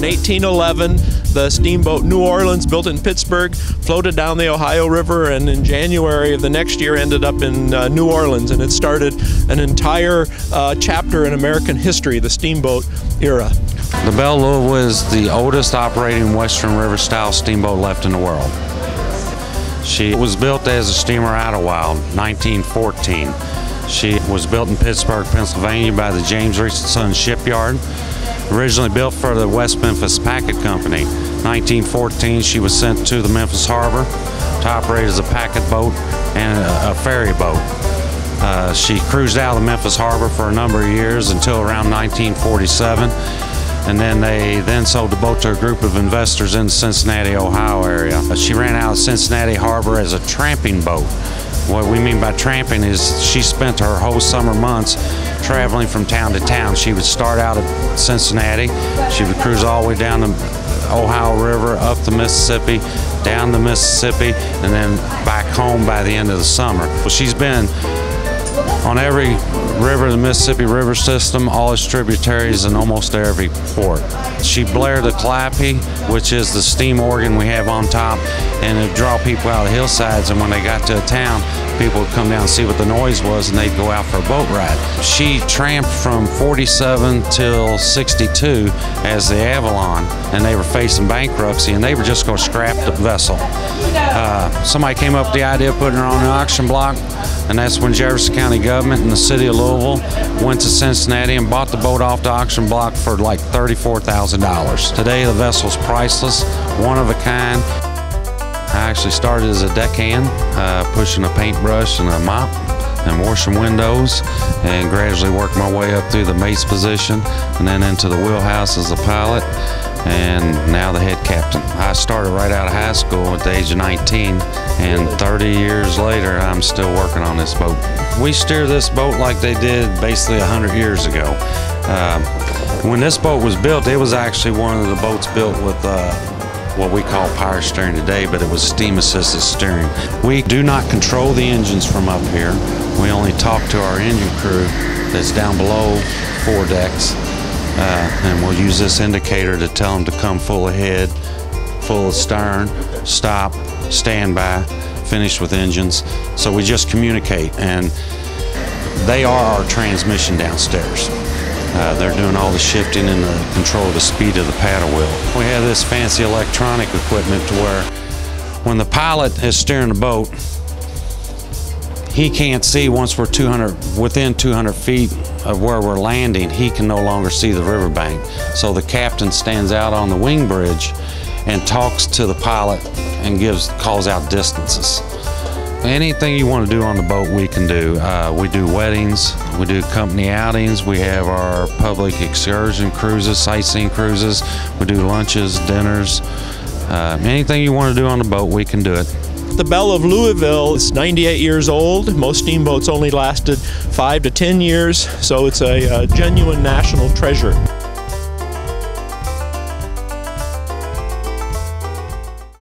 1811, the steamboat New Orleans, built in Pittsburgh, floated down the Ohio River, and in January of the next year ended up in New Orleans, and it started an entire chapter in American history, the steamboat era. The Belle Louisville is the oldest operating Western River style steamboat left in the world. She was built as a steamer Idlewild, 1914. She was built in Pittsburgh, Pennsylvania by the James Reese & Sons shipyard. Originally built for the West Memphis Packet Company. 1914, she was sent to the Memphis Harbor to operate as a packet boat and a ferry boat. She cruised out of the Memphis Harbor for a number of years until around 1947. And then they sold the boat to a group of investors in the Cincinnati, Ohio area. She ran out of Cincinnati Harbor as a tramping boat. What we mean by tramping is she spent her whole summer months traveling from town to town. She would start out at Cincinnati, she would cruise all the way down the Ohio River, up the Mississippi, down the Mississippi, and then back home by the end of the summer. Well, she's been on every river, the Mississippi River system, all its tributaries, and almost every port. She blared the clappy, which is the steam organ we have on top, and it would draw people out of the hillsides, and when they got to a town, people would come down and see what the noise was, and they'd go out for a boat ride. She tramped from 47 till 62 as the Avalon, and they were facing bankruptcy, and they were just going to scrap the vessel. Somebody came up with the idea of putting her on an auction block, and that's when Jefferson County government and the city of Louisville went to Cincinnati and bought the boat off the auction block for like $34,000. Today the vessel's priceless, one of a kind. I actually started as a deckhand, pushing a paintbrush and a mop and washing windows, and gradually worked my way up through the mate's position and then into the wheelhouse as a pilot, and now the head captain. I started right out of high school at the age of 19, and 30 years later I'm still working on this boat. We steer this boat like they did basically 100 years ago. When this boat was built, it was actually one of the boats built with what we call power steering today, but it was steam assisted steering. We do not control the engines from up here. We only talk to our engine crew that's down below 4 decks, and we'll use this indicator to tell them to come full ahead, full stern, stop, stand by, finish with engines. So we just communicate, and they are our transmission downstairs. They're doing all the shifting and the control of the speed of the paddle wheel. We have this fancy electronic equipment to where when the pilot is steering the boat, he can't see once we're within 200 feet of where we're landing, he can no longer see the riverbank. So the captain stands out on the wing bridge and talks to the pilot and calls out distances. Anything you want to do on the boat, we can do. We do weddings, we do company outings, we have our public excursion cruises, sightseeing cruises, we do lunches, dinners. Anything you want to do on the boat, we can do it. The Belle of Louisville is 98 years old. Most steamboats only lasted 5 to 10 years, so it's a genuine national treasure.